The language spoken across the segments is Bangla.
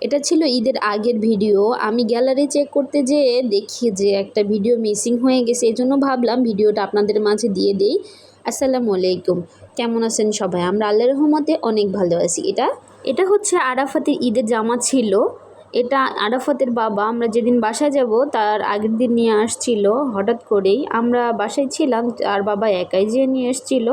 এটা ছিল ঈদের আগের ভিডিও। আমি গ্যালারি চেক করতে যেয়ে দেখি যে একটা ভিডিও মিসিং হয়ে গেছে, এই জন্য ভাবলাম ভিডিওটা আপনাদের মাঝে দিয়ে দিই। আসসালামু আলাইকুম, কেমন আছেন সবাই? আমরা আল্লাহর রহমতে অনেক ভালো আছি। এটা হচ্ছে আরাফাতের ঈদের জামা ছিল। এটা আরাফাতের বাবা আমরা যেদিন বাসায় যাব তার আগের দিন নিয়ে আসছিল। হঠাৎ করেই আমরা বাসায় ছিলাম, আর বাবা একাই যেয়ে নিয়ে এসেছিল।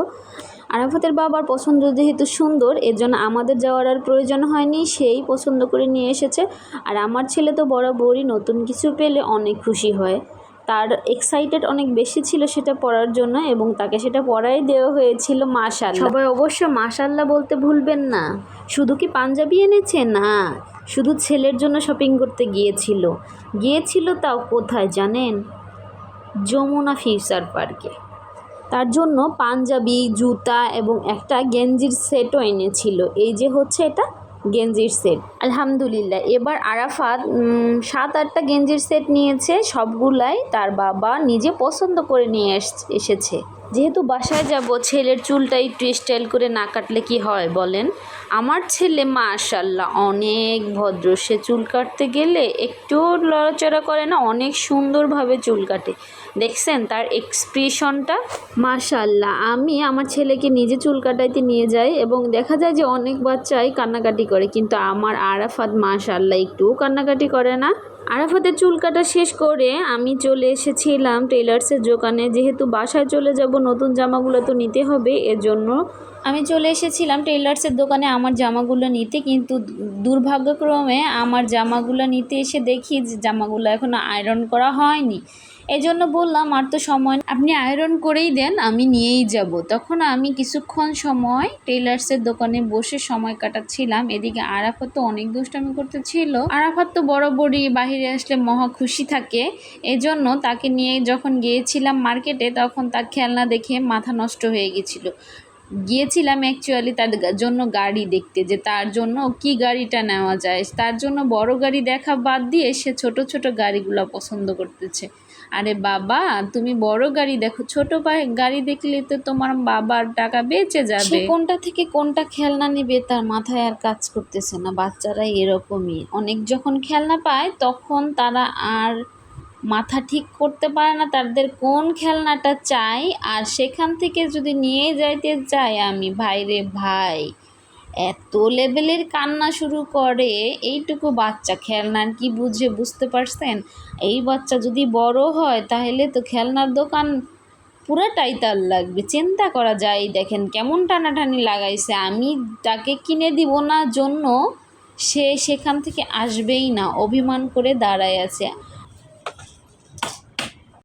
আরাফাতের বাবার পছন্দ যেহেতু সুন্দর, এর জন্য আমাদের যাওয়ার আর প্রয়োজন হয়নি, সেই পছন্দ করে নিয়ে এসেছে। আর আমার ছেলে তো বরাবরই নতুন কিছু পেলে অনেক খুশি হয়, তার এক্সাইটেড অনেক বেশি ছিল সেটা পরার জন্য, এবং তাকে সেটা পরাই দেওয়া হয়েছিল। মাশাআল্লাহ, সবাই অবশ্য মাশাআল্লাহ বলতে ভুলবেন না। শুধু কি পাঞ্জাবি এনেছে? না, শুধু ছেলের জন্য শপিং করতে গিয়েছিল তাও কোথায় জানেন? যমুনা ফিউচার পার্কে। তার জন্য পাঞ্জাবি, জুতা এবং একটা গেঞ্জির সেটও এনেছিল। এই যে হচ্ছে এটা গেঞ্জির সেট। আলহামদুলিল্লাহ, এবার আরাফাত 7-8টা গেঞ্জির সেট নিয়েছে। সবগুলাই তার বাবা নিজে পছন্দ করে নিয়ে এসেছে। যেহেতু বাসায় যাব, ছেলের চুলটা একটু স্টাইল করে না কাটলে কি হয় বলেন? আমার ছেলে মাশাআল্লাহ অনেক ভদ্র, সে চুল কাটতে গেলে একটু লড়াচড়া করে না, অনেক সুন্দরভাবে চুল কাটে। দেখছেন তার এক্সপ্রেশনটা? মাশাআল্লাহ, আমি আমার ছেলেকে নিজে চুল কাটাইতে নিয়ে যাই এবং দেখা যায় যে অনেক বাচ্চাই কান্নাকাটি করে, কিন্তু আমার আরাফাত মাশাআল্লাহ একটুও কান্নাকাটি করে না। আরাফাতের চুল কাটা শেষ করে আমি চলে এসেছিলাম টেলার্সের দোকানে। যেহেতু বাসায় চলে যাব, নতুন জামাগুলো তো নিতে হবে, এজন্য আমি চলে এসেছিলাম টেলার্সের দোকানে আমার জামাগুলো নিতে। কিন্তু দুর্ভাগ্যক্রমে আমার জামাগুলো নিতে এসে দেখি যে জামাগুলো এখনও আয়রন করা হয়নি। এজন্য বললাম আর তো সময়, আপনি আয়রন করেই দেন, আমি নিয়েই যাব। তখন আমি কিছুক্ষণ সময় টেলার্সের দোকানে বসে সময় কাটাচ্ছিলাম। এদিকে আরাফাত তো অনেক দুষ্টামি করতেছিল। আরাফাত তো বরাবরই বাহিরে আসলে মহা খুশি থাকে, এজন্য তাকে নিয়ে যখন গিয়েছিলাম মার্কেটে, তখন তার খেলনা দেখে মাথা নষ্ট হয়ে গিয়েছিলাম অ্যাকচুয়ালি তার জন্য গাড়ি দেখতে, যে তার জন্য কি গাড়িটা নেওয়া যায়। তার জন্য বড় গাড়ি দেখা বাদ দিয়ে সে ছোট ছোট গাড়িগুলো পছন্দ করতেছে। আরে বাবা, তুমি বড় গাড়ি দেখো, ছোট গাড়ি দেখলে তো তোমার বাবার টাকা বেঁচে যাবে। কোনটা থেকে কোনটা খেলনা নেবে তার মাথায় আর কাজ করতেছে না। বাচ্চারা এরকমই, অনেক যখন খেলনা পায় তখন তারা আর মাথা ঠিক করতে পারে না তাদের কোন খেলনাটা চাই, আর সেখান থেকে যদি নিয়ে যাইতে চাই আমি, ভাইরে ভাই এত লেভেলের কান্না শুরু করে। এইটুকু বাচ্চা খেলনার কি বুঝে, বুঝতে পারছেন? এই বাচ্চা যদি বড় হয় তাহলে তো খেলনার দোকান পুরাটাই তার লাগবে। চিন্তা করা যায়, দেখেন কেমন টানাটানি লাগাইছে। আমি তাকে কিনে দিব না জন্য সে সেখান থেকে আসবেই না, অভিমান করে দাঁড়ায় আছে।